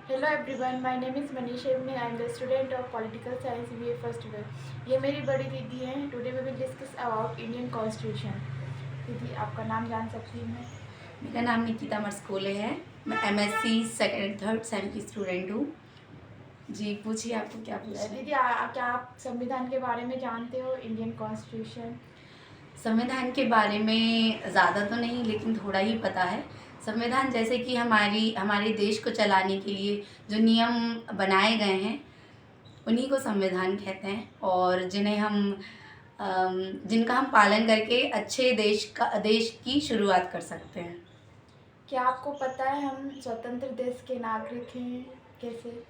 Hello everyone, my name is Manish Evne. I am the student of Political Science BA first year. ये मेरी बड़ी दीदी हैं. Today we will discuss about Indian Constitution. दीदी आपका नाम जान सकती हूँ मैं? मेरा नाम निकिता मर्सकोले है। मैं MSc सेकेंड थर्ड सेम की स्टूडेंट हूँ। जी पूछिए, आपको क्या पूछना है? दीदी क्या आप संविधान के बारे में जानते हो? इंडियन कॉन्स्टिट्यूशन संविधान के बारे में ज़्यादा तो नहीं, लेकिन थोड़ा ही पता है। संविधान जैसे कि हमारे देश को चलाने के लिए जो नियम बनाए गए हैं उन्हीं को संविधान कहते हैं, और जिनका हम पालन करके अच्छे देश की शुरुआत कर सकते हैं। क्या आपको पता है हम स्वतंत्र देश के नागरिक हैं? कैसे?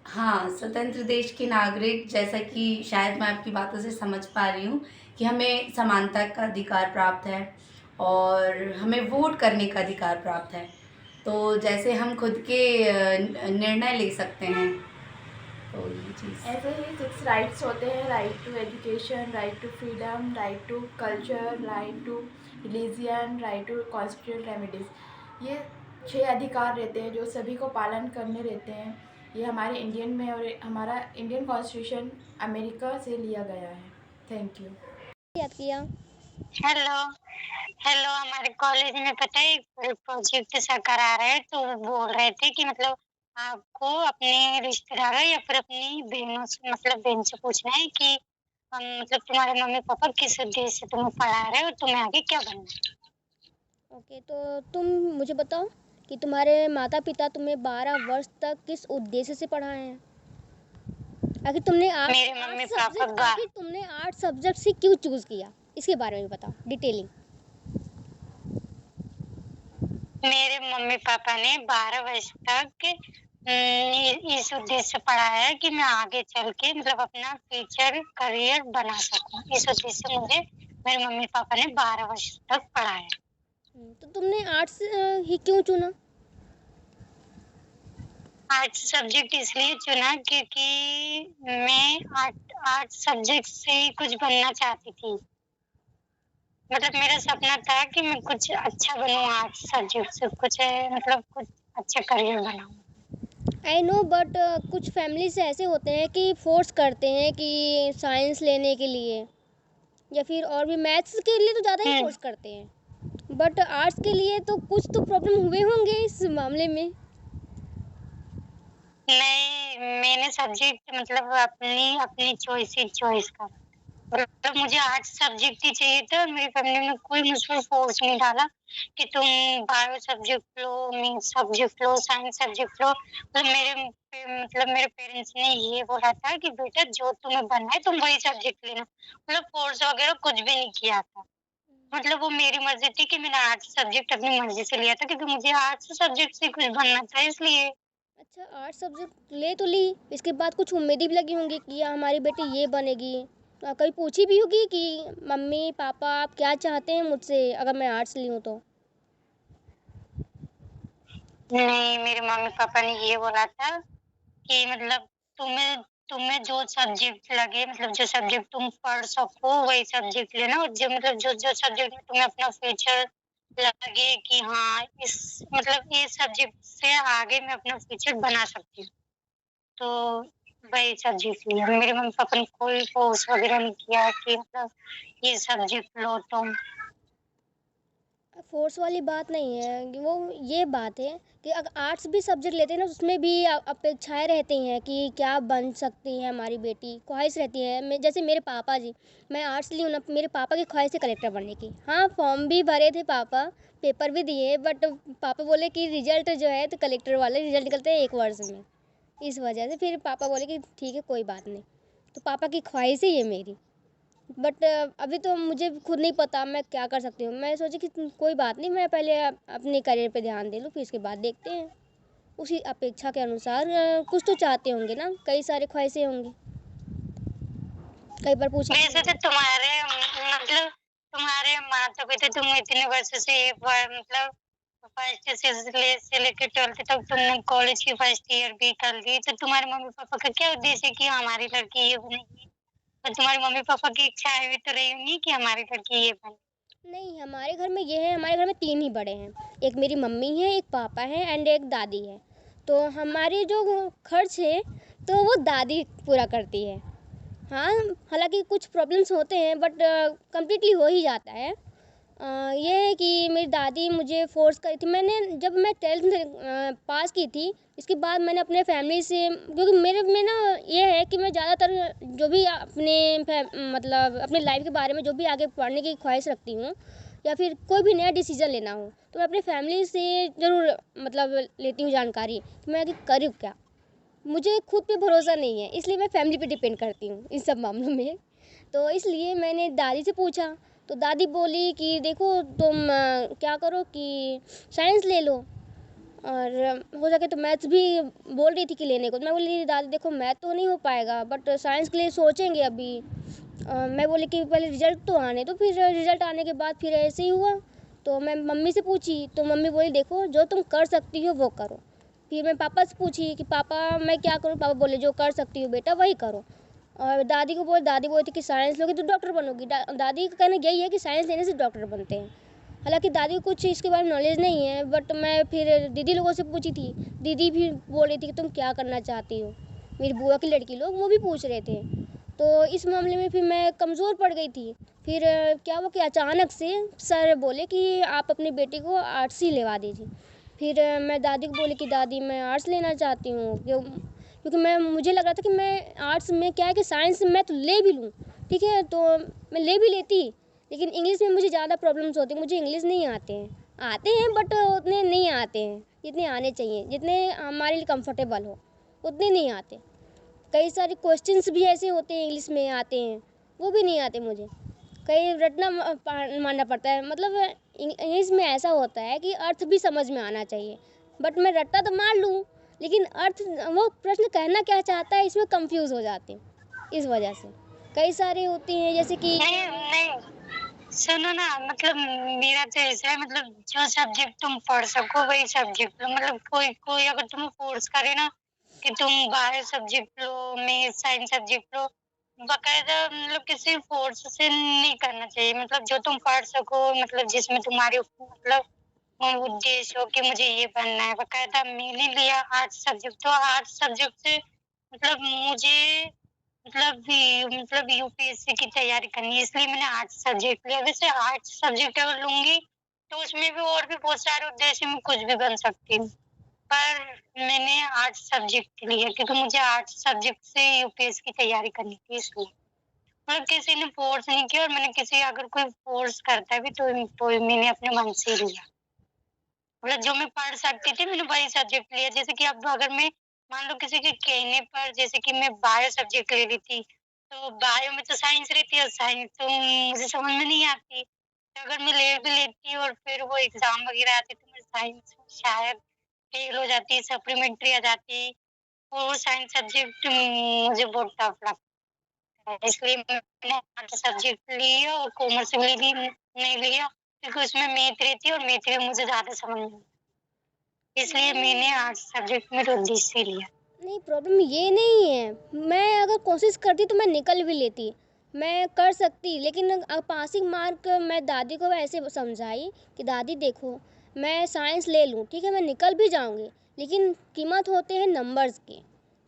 हाँ, स्वतंत्र देश के नागरिक, जैसा कि शायद मैं आपकी बातों से समझ पा रही हूँ कि हमें समानता का अधिकार प्राप्त है और हमें वोट करने का अधिकार प्राप्त है। तो जैसे हम खुद के निर्णय ले सकते हैं, तो ये चीज़। ऐसे ही 6 राइट्स होते हैं. Right to education, right to freedom, right to culture, right to religion, right to constitutional remedies. ये 6 अधिकार रहते हैं जो सभी को पालन करने रहते हैं. ये हमारे इंडियन में, और हमारा इंडियन कॉन्स्टिट्यूशन अमेरिका से लिया गया है. Thank you. याद किया। हेलो हेलो, हमारे कॉलेज में पता है एक प्रोजेक्ट सा करा रहे हैं, तो वो बोल रहे थे कि मतलब आपको अपने रिश्तेदारों या फिर अपनी बहनों से, मतलब बहन से पूछना है कि मतलब तुम्हारे मम्मी पापा किस उद्देश्य से तुम्हें पढ़ा रहे हो और तुम्हें आगे क्या बनना है। ओके, तो तुम मुझे बताओ कि तुम्हारे माता पिता तुम्हें 12 वर्ष तक किस उद्देश्य से पढ़ाए हैं। आखिर तुमने मेरे मम्मी पापा आखिर तुमने आर्ट सब्जेक्ट से क्यों चूज किया, इसके बारे में बताओ डिटेलिंग। मेरे मम्मी पापा ने 12 वर्ष तक इस उद्देश्य से पढ़ाया है कि मैं आगे चल के मतलब अपना फ्यूचर करियर बना सकूं। इस उद्देश्य से मुझे मेरे मम्मी पापा ने 12 वर्ष तक पढ़ाया। तो तुमने आर्ट्स ही क्यों चुना? आर्ट्स सब्जेक्ट इसलिए चुना क्योंकि मैं आर्ट सब्जेक्ट से ही कुछ बनना चाहती थी। मतलब मेरा सपना था कि मैं कुछ अच्छा बनूं, आर्ट सब्जेक्ट से कुछ मतलब कुछ अच्छा करियर बनाऊं। आई नो, बट कुछ फैमिलीज ऐसे होते हैं कि फोर्स करते हैं कि साइंस लेने के लिए, या फिर और भी मैथ्स के लिए तो ज़्यादा ही फोर्स करते हैं, बट आर्ट्स के लिए तो कुछ तो प्रॉब्लम हुए होंगे इस मामले में। नहीं, मैंने सब्जेक्ट मतलब अपनी अपनी चॉइस करा। मतलब मुझे आर्ट सब्जेक्ट ही चाहिए था और मेरी फैमिली में कोई मुझ पर फोर्स नहीं डाला कि तुम बायो सब्जेक्ट लो, मैथ्स सब्जेक्ट लो, साइंस सब्जेक्ट लो। मतलब मेरे पेरेंट्स ने ये बोला था कि बेटा जो तुम्हें बनना है तुम वही सब्जेक्ट लेना। मतलब फोर्स वगैरह कुछ भी नहीं किया था। मतलब वो मेरी मर्जी थी कि मैंने आर्ट्स सब्जेक्ट अपनी मर्जी से लिया था क्योंकि मुझे आर्ट्स सब्जेक्ट से कुछ बनना था इसलिए। अच्छा, आर्ट सब्जेक्ट ले तो ली, इसके बाद कुछ उम्मीदें भी लगी होंगी कि हमारी बेटी ये बनेगी। कभी पूछी भी होगी कि मम्मी पापा आप क्या चाहते हैं मुझसे अगर मैं आर्ट्स ली हूँ तो? नहीं, मेरे मम्मी पापा ने ये बोला था कि मतलब तुम्हें तुम्हें जो सब्जेक्ट लगे, मतलब जो सब्जेक्ट तुम पढ़ सको वही सब्जेक्ट लेना, और जो मतलब जो सब्जेक्ट में तुम्हें अपना फ्यूचर लगे कि हाँ इस मतलब ये सब्जेक्ट से आगे मैं अपना फ्यूचर बना सकती हूँ, तो वही सब्जेक्ट लिया। मेरे मम्मी पापा ने कोई फोर्स वगैरह नहीं किया कि मतलब ये सब्जेक्ट लो तुम। फोर्स वाली बात नहीं है कि वो, ये बात है कि अगर आर्ट्स भी सब्जेक्ट लेते हैं ना, उसमें भी अपेक्षाएं रहती हैं कि क्या बन सकती है हमारी बेटी, ख्वाहिश रहती है। मैं जैसे मेरे पापा जी, मैं आर्ट्स ली हूँ ना, मेरे पापा की ख्वाहिश है कलेक्टर बनने की। हाँ, फॉर्म भी भरे थे पापा, पेपर भी दिए, बट पापा बोले कि रिजल्ट जो है तो कलेक्टर वाले रिजल्ट निकलते हैं 1 वर्ष में। इस वजह से फिर पापा बोले कि ठीक है कोई बात नहीं। तो पापा की ख्वाहिश है ये मेरी, बट अभी तो मुझे खुद नहीं पता मैं क्या कर सकती हूँ। मैं सोची कि कोई बात नहीं, मैं पहले अपने करियर पे ध्यान दे लूँ, फिर इसके बाद देखते हैं। उसी अपेक्षा के अनुसार कुछ तो चाहते होंगे ना, कई सारे ख्वाहिशें होंगी। कई बार पूछा वैसे तो मतलब तुम्हारे माता पिता तुम इतने वर्ष से मतलब फर्स्ट से लेकर 12th तक तुमने कॉलेज की फर्स्ट ईयर भी कर ली, तो तुम्हारे मम्मी पापा का क्या उद्देश्य है कि हमारी लड़की ये बनेगी, और तुम्हारे मम्मी पापा की इच्छाएं भी तो रही होंगी कि हमारी लड़की ये बने। नहीं, हमारे घर में ये है, हमारे घर में 3 ही बड़े हैं। एक मेरी मम्मी है, एक पापा है एंड एक दादी है। तो हमारे जो खर्च है तो वो दादी पूरा करती है। हाँ, हालांकि कुछ प्रॉब्लम्स होते हैं बट कम्प्लीटली हो ही जाता है। ये है कि मेरी दादी मुझे फ़ोर्स करी थी। जब मैं 12th पास की थी, इसके बाद मैंने अपने फैमिली से, क्योंकि मेरे में ना ये है कि मैं ज़्यादातर जो भी मतलब अपनी लाइफ के बारे में जो भी आगे पढ़ने की ख्वाहिश रखती हूँ या फिर कोई भी नया डिसीज़न लेना हो तो मैं अपनी फैमिली से ज़रूर मतलब लेती हूँ जानकारी कि मैं आगे करूँ क्या। मुझे खुद पे भरोसा नहीं है, इसलिए मैं फैमिली पे डिपेंड करती हूँ इन सब मामलों में। तो इसलिए मैंने दादी से पूछा, तो दादी बोली कि देखो तुम क्या करो कि साइंस ले लो, और हो सके तो मैथ्स भी बोल रही थी कि लेने को। तो मैं बोली दादी देखो मैथ तो नहीं हो पाएगा बट साइंस के लिए सोचेंगे अभी। मैं बोली कि पहले रिजल्ट तो आने दो, फिर रिजल्ट आने के बाद फिर ऐसे ही हुआ। तो मैं मम्मी से पूछी तो मम्मी बोली देखो जो तुम कर सकती हो वो करो। फिर मैं पापा से पूछी कि पापा मैं क्या करूँ, पापा बोले जो कर सकती हो बेटा वही करो। और दादी बोली थी कि साइंस लोगी तो डॉक्टर बनोगी। दादी का कहना यही है कि साइंस लेने से डॉक्टर बनते हैं। हालांकि दादी को कुछ इसके बारे में नॉलेज नहीं है बट मैं फिर दीदी लोगों से पूछी थी। दीदी भी बोल रही थी कि तुम क्या करना चाहती हो। मेरी बुआ की लड़की लोग वो भी पूछ रहे थे। तो इस मामले में फिर मैं कमज़ोर पड़ गई थी। फिर क्या हुआ कि अचानक से सर बोले कि आप अपनी बेटी को आर्ट्स ही लेवा दीजिए। फिर मैं दादी को बोली कि दादी मैं आर्ट्स लेना चाहती हूँ, क्योंकि मुझे लग रहा था कि मैं आर्ट्स में क्या है कि साइंस मैं तो ले भी लूँ, ठीक है, तो मैं ले भी लेती, लेकिन इंग्लिश में मुझे ज़्यादा प्रॉब्लम्स होती। मुझे इंग्लिश नहीं आते हैं बट उतने नहीं आते हैं जितने आने चाहिए, जितने हमारे लिए कंफर्टेबल हो उतने नहीं आते। कई सारे क्वेश्चंस भी ऐसे होते हैं इंग्लिश में आते हैं, वो भी नहीं आते मुझे। कई रटना मानना पड़ता है। मतलब इंग्लिश में ऐसा होता है कि अर्थ भी समझ में आना चाहिए, बट मैं रट्टा तो मार लूँ लेकिन अर्थ, वो प्रश्न कहना क्या चाहता है इसमें कंफ्यूज हो जाती हूँ। इस वजह से कई सारे होती हैं जैसे कि नहीं नहीं, सुनो ना, मतलब मेरा तो ऐसा है, मतलब जो सब्जेक्ट तुम पढ़ सको वही सब्जेक्ट लो। मतलब कोई कोई अगर तुम्हें फोर्स करे ना कि तुम बायो सब्जेक्ट लो, मैथ साइंस सब्जेक्ट लो, बकायदा मतलब किसी फोर्स से नहीं करना चाहिए। मतलब जो तुम पढ़ सको, मतलब जिसमें तुम्हारी मतलब उद्देश्य हो कि मुझे ये बनना है। बकायदा मैंने लिया आर्ट्स सब्जेक्ट, तो आर्ट्स सब्जेक्ट से मतलब मुझे मतलब यूपीएससी की तैयारी करनी है, इसलिए मैंने आर्ट्स सब्जेक्ट लिया। वैसे आर्ट्स सब्जेक्ट अगर लूंगी तो उसमें भी और भी बहुत सारे उद्देश्य में कुछ भी बन सकती हूँ, पर मैंने आर्ट्स सब्जेक्ट लिया क्योंकि मुझे आर्ट्स सब्जेक्ट से यूपीएससी की तैयारी करनी थी, इसलिए। मतलब किसी ने फोर्स नहीं किया, और मैंने किसी अगर कोई फोर्स करता भी तो मैंने अपने मन से ही लिया। मतलब जो मैं पढ़ सकती थी मैंने वही सब्जेक्ट लिया। जैसे कि अब अगर मैं मान लो किसी के कहने पर, जैसे कि मैं बायो सब्जेक्ट ले रही थी, तो बायो में तो साइंस रहती है, साइंस तो मुझे समझ में नहीं आती। तो अगर मैं ले भी लेती और फिर वो एग्जाम वगैरह आते तो मैं साइंस शायद फेल हो जाती, सप्लीमेंट्री आ जाती। और वो साइंस सब्जेक्ट मुझे बहुत टफ लगता है, इसलिए मैंने आर्ट्स सब्जेक्ट लिया और कॉमर्स भी नहीं लिया, क्योंकि उसमें मैथ रहती है और मैथ में मुझे ज्यादा समझ में, इसलिए मैंने आर्ट्स सब्जेक्ट में रुचि से लिया। नहीं, प्रॉब्लम ये नहीं है। मैं अगर कोशिश करती तो मैं निकल भी लेती, मैं कर सकती, लेकिन पासिंग मार्क मैं दादी को ऐसे समझाई कि दादी देखो मैं साइंस ले लूँ, ठीक है, मैं निकल भी जाऊँगी, लेकिन कीमत होते हैं नंबर्स की,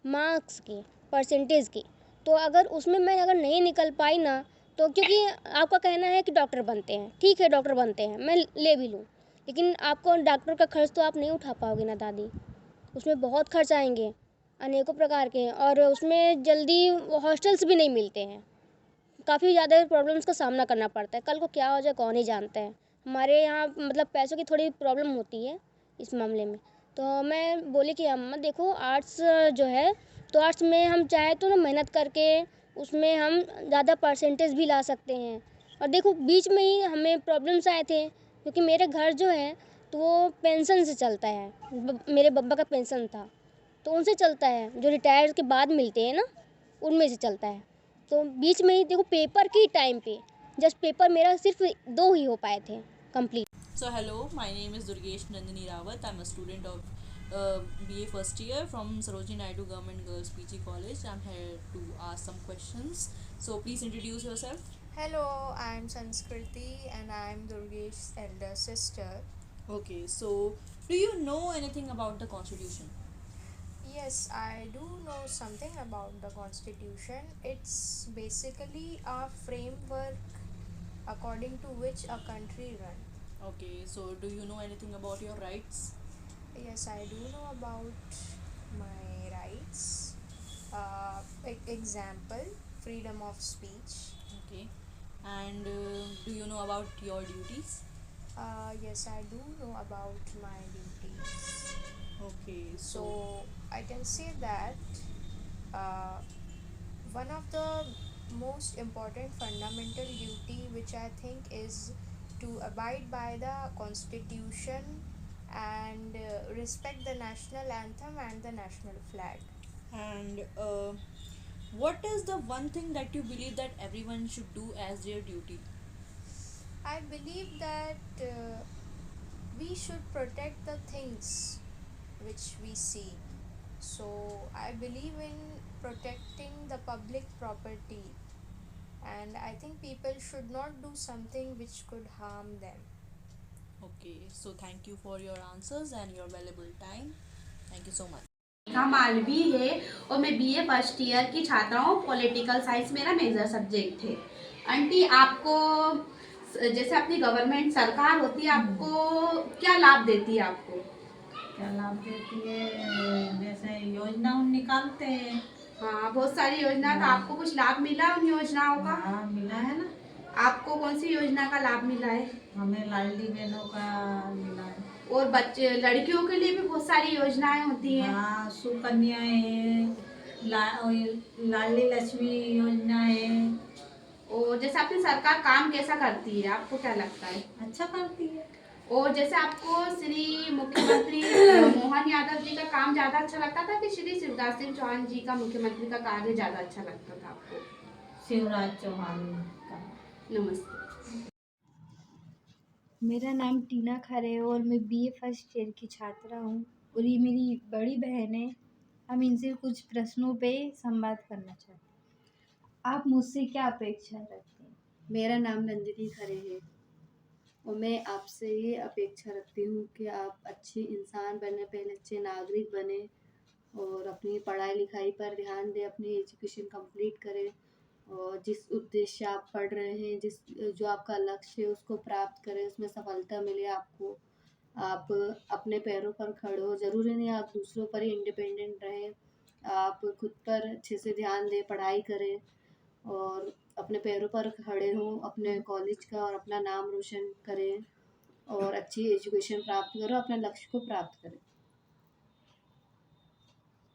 मार्क्स की, परसेंटेज की। तो अगर उसमें मैं अगर नहीं निकल पाई ना, तो क्योंकि आपका कहना है कि डॉक्टर बनते हैं, ठीक है डॉक्टर बनते हैं, मैं ले भी लूँ, लेकिन आपको डॉक्टर का खर्च तो आप नहीं उठा पाओगे ना दादी। उसमें बहुत खर्च आएंगे, अनेकों प्रकार के, और उसमें जल्दी हॉस्टल्स भी नहीं मिलते हैं। काफ़ी ज़्यादा प्रॉब्लम्स का सामना करना पड़ता है, कल को क्या हो जाए कौन ही जानता है। हमारे यहाँ मतलब पैसों की थोड़ी प्रॉब्लम होती है इस मामले में। तो मैं बोली कि अम्मा देखो आर्ट्स जो है, तो आर्ट्स में हम चाहे तो ना मेहनत करके उसमें हम ज़्यादा परसेंटेज भी ला सकते हैं। और देखो बीच में ही हमें प्रॉब्लम्स आए थे, क्योंकि मेरे घर जो है तो वो पेंशन से चलता है, मेरे बब्बा का पेंशन था तो उनसे चलता है, जो रिटायर के बाद मिलते हैं ना उनमें से चलता है। तो बीच में ही देखो पेपर की टाइम पे जस्ट पेपर मेरा सिर्फ 2 ही हो पाए थे complete. So hello, my name is Durgesh Nandini Rawat. I'm a student of BA first year from Sarojini Naidu Government Girls PG College. I'm here to ask some questions. So please introduce yourself. Hello, I'm Sanskriti and I'm Durgesh's elder sister. Okay, so do you know anything about the Constitution? Yes, I do know something about the constitution. It's basically a framework according to which a country runs. Okay, so do you know anything about your rights? Yes, I do know about my rights. Example, freedom of speech. Okay, and do you know about your duties? Yes, I do know about my duties. Okay, So I can say that uh, one of the most important fundamental duty which I think is to abide by the constitution and respect the national anthem and the national flag. and what is the one thing that you believe that everyone should do as their duty? I believe that we should protect the things which we see. So I believe in protecting the public property, and I think people should not do something which could harm them. Okay, so thank you for your answers and your valuable time. Thank you so much. रेखा मालवी है और मैं BA first year की छात्रा हूँ। Political science मेरा major subject है। Aunty, आपको जैसे अपनी गवर्नमेंट सरकार होती है, आपको क्या लाभ देती है? आपको क्या लाभ देती है? जैसे योजना निकालते हैं। हाँ, बहुत सारी योजना। तो आपको कुछ लाभ मिला उन योजनाओं का? हाँ, मिला है ना। आपको कौन सी योजना का लाभ मिला है? हमें लाडली बहनों का मिला है। और बच्चे लड़कियों के लिए भी बहुत सारी योजनाएं होती हैं। हाँ, सुकन्या है, लाडली लक्ष्मी योजना है। और जैसे अपनी सरकार काम कैसा करती है, आपको क्या लगता है? अच्छा करती है। और जैसे आपको श्री मुख्यमंत्री मोहन यादव जी का काम ज़्यादा अच्छा लगता था कि श्री शिवराज सिंह चौहान जी का मुख्यमंत्री का कार्य ज़्यादा अच्छा लगता था आपको? शिवराज चौहान का। नमस्ते। मेरा नाम टीना खरे है और मैं बीए फर्स्ट ईयर की छात्रा हूँ और ये मेरी बड़ी बहन है। हम इनसे कुछ प्रश्नों पे संवाद करना चाहते हैं। आप मुझसे क्या अपेक्षा रखते हैं? मेरा नाम नंदिनी खरे है और मैं आपसे ये अपेक्षा रखती हूँ कि आप अच्छे इंसान बने, पहले अच्छे नागरिक बने और अपनी पढ़ाई लिखाई पर ध्यान दें, अपनी एजुकेशन कंप्लीट करें और जिस उद्देश्य आप पढ़ रहे हैं, जो आपका लक्ष्य है उसको प्राप्त करें, उसमें सफलता मिले आपको। आप अपने पैरों पर खड़े हो, ज़रूरी नहीं आप दूसरों पर ही इंडिपेंडेंट रहें। आप खुद पर अच्छे से ध्यान दें, पढ़ाई करें और अपने पैरों पर खड़े हों, अपने कॉलेज का और अपना नाम रोशन करें और अच्छी एजुकेशन प्राप्त करो, अपने लक्ष्य को प्राप्त करें।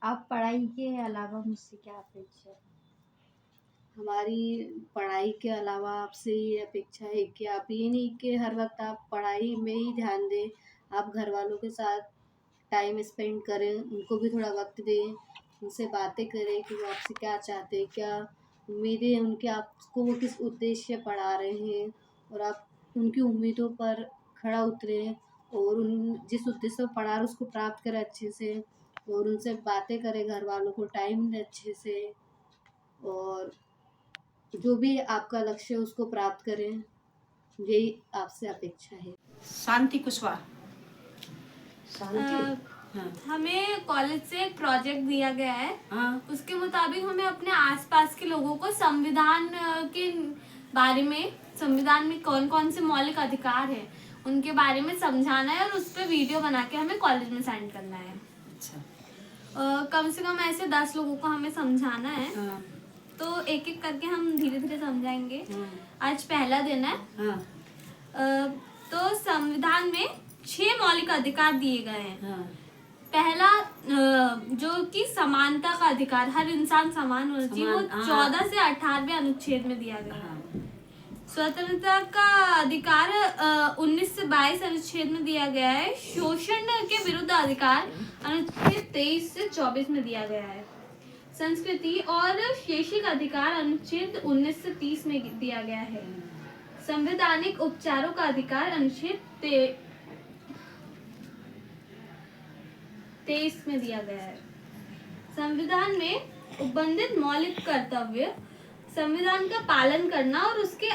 आप पढ़ाई के अलावा मुझसे क्या अपेक्षा है? हमारी पढ़ाई के अलावा आपसे ये अपेक्षा है कि आप ये नहीं कि हर वक्त आप पढ़ाई में ही ध्यान दें, आप घर वालों के साथ टाइम स्पेंड करें, उनको भी थोड़ा वक्त दें, उनसे बातें करें कि वो आपसे क्या चाहते हैं, क्या उम्मीदें हैं उनकी, आपको वो किस उद्देश्य से पढ़ा रहे हैं और आप उनकी उम्मीदों पर खरा उतरें और उन जिस उद्देश्य से पढ़ा रहे उसको प्राप्त करें अच्छे से और उनसे बातें करें, घर वालों को टाइम दें अच्छे से और जो भी आपका लक्ष्य है उसको प्राप्त करें, यही आपसे अपेक्षा है। शांति कुशवाहा। हमें कॉलेज से एक प्रोजेक्ट दिया गया है। हाँ। उसके मुताबिक हमें अपने आसपास के लोगों को संविधान के बारे में, संविधान में कौन कौन से मौलिक अधिकार हैं उनके बारे में समझाना है और उस पर वीडियो बना के हमें कॉलेज में सेंड करना है। अच्छा। कम से कम ऐसे 10 लोगों को हमें समझाना है। हाँ। तो एक एक करके हम धीरे धीरे समझाएंगे। आज पहला दिन है। हाँ। तो संविधान में 6 मौलिक अधिकार दिए गए हैं। हाँ। पहला जो कि समानता का अधिकार, हर इंसान समान होना चाहिए, वो 14 से 18वें अनुच्छेद में दिया गया है। स्वतंत्रता का अधिकार 19 से 22 अनुच्छेद में दिया गया है। शोषण के विरुद्ध अधिकार अनुच्छेद 23 से 24 में दिया गया है। संस्कृति और शैक्षिक अधिकार अनुच्छेद 19 से 30 में दिया गया है। संवैधानिक उपचारों का अधिकार अनुच्छेद 23 में दिया गया है। संविधान में उपबंधित मौलिक कर्तव्य संविधान का पालन करना और उसके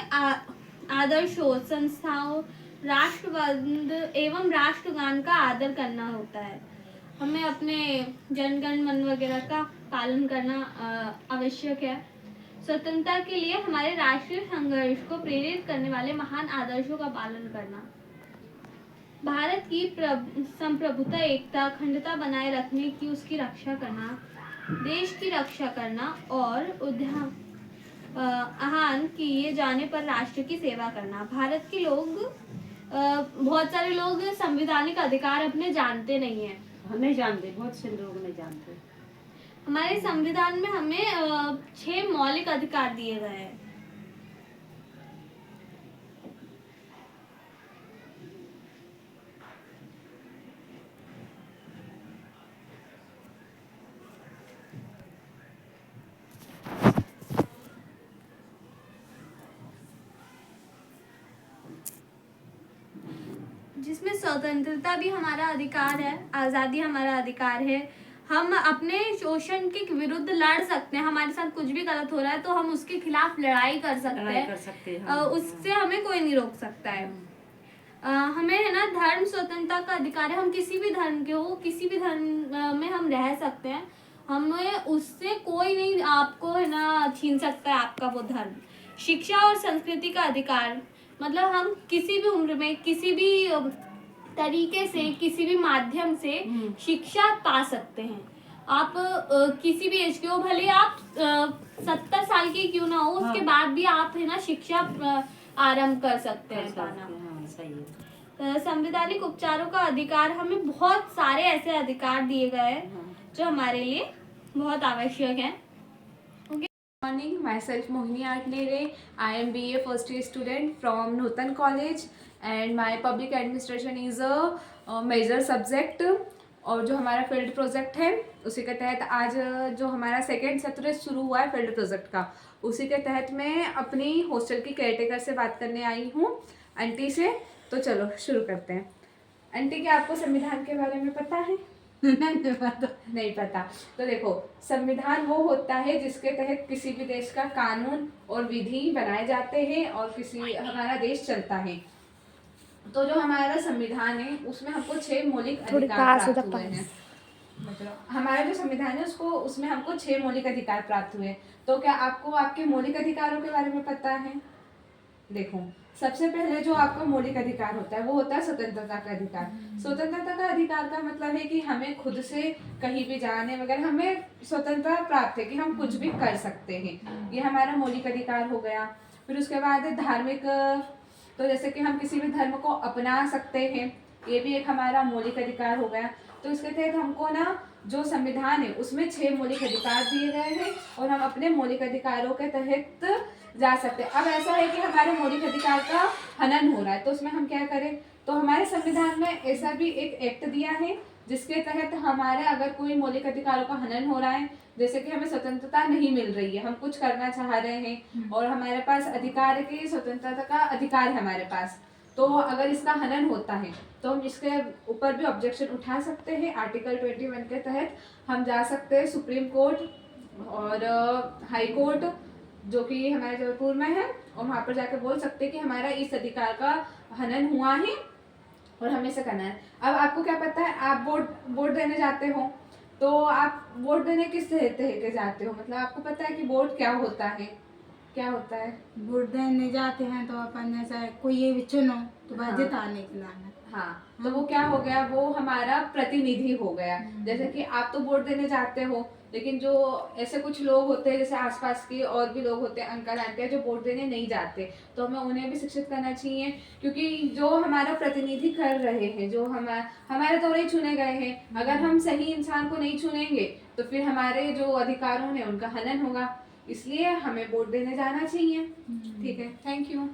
आदर्शों, संस्थाओं, राष्ट्रबंध एवं राष्ट्रगान का आदर करना होता है। हमें अपने जनगण मन वगैरह का पालन करना आवश्यक है। स्वतंत्रता के लिए हमारे राष्ट्रीय संघर्ष को प्रेरित करने वाले महान आदर्शों का पालन करना, भारत की संप्रभुता, एकता, अखंडता बनाए रखने की उसकी रक्षा करना, देश की रक्षा करना और आह्वान किए जाने पर राष्ट्र की सेवा करना। भारत के लोग बहुत सारे लोग संवैधानिक अधिकार अपने जानते नहीं हैं। नहीं जानते, बहुत से लोग नहीं जानते। हमारे संविधान में हमें 6 मौलिक अधिकार दिए गए हैं। जिसमें स्वतंत्रता भी हमारा अधिकार है, आज़ादी हमारा अधिकार है। हम अपने शोषण के विरुद्ध लड़ सकते हैं। हमारे साथ कुछ भी गलत हो रहा है तो हम उसके खिलाफ लड़ाई कर सकते हैं। उससे हमें कोई नहीं रोक सकता है। हमें है ना धर्म स्वतंत्रता का अधिकार है। हम किसी भी धर्म के हो, किसी भी धर्म में हम रह सकते हैं। हमें उससे कोई नहीं आपको है ना छीन सकता है आपका वो धर्म। शिक्षा और संस्कृति का अधिकार, मतलब हम किसी भी उम्र में, किसी भी तरीके से, किसी भी माध्यम से शिक्षा पा सकते हैं। आप किसी भी एज के हो, भले आप 70 साल के क्यों ना हो, उसके बाद भी आप है ना शिक्षा आरंभ कर सकते हैं पाना। संवैधानिक उपचारों का अधिकार, हमें बहुत सारे ऐसे अधिकार दिए गए हैं जो हमारे लिए बहुत आवश्यक हैं। Morning, myself Mohini Atnere. I am BA first year student from Nutan College and my public administration is a major subject। और जो हमारा फील्ड प्रोजेक्ट है उसी के तहत आज जो हमारा सेकेंड सत्र शुरू हुआ है फील्ड प्रोजेक्ट का, उसी के तहत मैं अपनी हॉस्टल की केयरटेकर से बात करने आई हूँ, आंटी से। तो चलो शुरू करते हैं। आंटी, क्या आपको संविधान के बारे में पता है? नहीं पता। तो देखो, संविधान वो होता है जिसके तहत किसी भी देश का कानून और विधि बनाए जाते हैं और हमारा देश चलता है। तो जो हमारा संविधान है उसमें हमको 6 मौलिक अधिकार प्राप्त हुए हैं। मतलब हमारा जो संविधान है उसमें हमको 6 मौलिक अधिकार प्राप्त हुए। तो क्या आपको आपके मौलिक अधिकारों के बारे में पता है? देखो, सबसे पहले जो आपका मौलिक अधिकार होता है वो होता है स्वतंत्रता का अधिकार। स्वतंत्रता का अधिकार का मतलब है कि हमें खुद से कहीं भी जाने वगैरह हमें स्वतंत्रता प्राप्त है कि हम कुछ भी कर सकते हैं। ये हमारा मौलिक अधिकार हो गया। फिर उसके बाद धार्मिक, तो जैसे कि हम किसी भी धर्म को अपना सकते हैं, ये भी एक हमारा मौलिक अधिकार हो गया। तो इसके तहत हमको ना जो संविधान है उसमें 6 मौलिक अधिकार दिए गए हैं और हम अपने मौलिक अधिकारों के तहत जा सकते हैं। अब ऐसा है कि हमारे मौलिक अधिकार का हनन हो रहा है, तो उसमें हम क्या करें? तो हमारे संविधान में ऐसा भी एक एक्ट दिया है जिसके तहत हमारे अगर कोई मौलिक अधिकारों का हनन हो रहा है, जैसे कि हमें स्वतंत्रता नहीं मिल रही है, हम कुछ करना चाह रहे हैं और हमारे पास अधिकार है कि स्वतंत्रता का अधिकार है हमारे पास, तो अगर इसका हनन होता है तो हम इसके ऊपर भी ऑब्जेक्शन उठा सकते हैं। आर्टिकल 21 के तहत हम जा सकते हैं सुप्रीम कोर्ट और हाई कोर्ट, जो कि हमारे जबलपुर में है, और वहाँ पर जाकर बोल सकते हैं कि हमारा इस अधिकार का हनन हुआ है और हमें इसे करना है। अब आपको क्या पता है, आप वोट देने जाते हो, तो आप वोट देने किस तहत जाते हो? मतलब आपको पता है कि वोट क्या होता है? क्या होता है? वोट देने जाते हैं तो अपन जैसा कोई ये भी चुनो तो बाध्यता आने की लाना। हाँ, तो वो क्या हो गया, वो हमारा प्रतिनिधि हो गया। जैसे कि आप तो वोट देने जाते हो, लेकिन जो ऐसे कुछ लोग होते हैं जैसे आसपास के और भी लोग होते हैं, अंकल आंटी जो वोट देने नहीं जाते, तो हमें उन्हें भी शिक्षित करना चाहिए, क्योंकि जो हमारा प्रतिनिधि कर रहे हैं, जो हमारे द्वारा ही चुने गए हैं, अगर हम सही इंसान को नहीं चुनेंगे तो फिर हमारे जो अधिकारों हैं उनका हनन होगा। इसलिए हमें वोट देने जाना चाहिए। ठीक है, थैंक यू।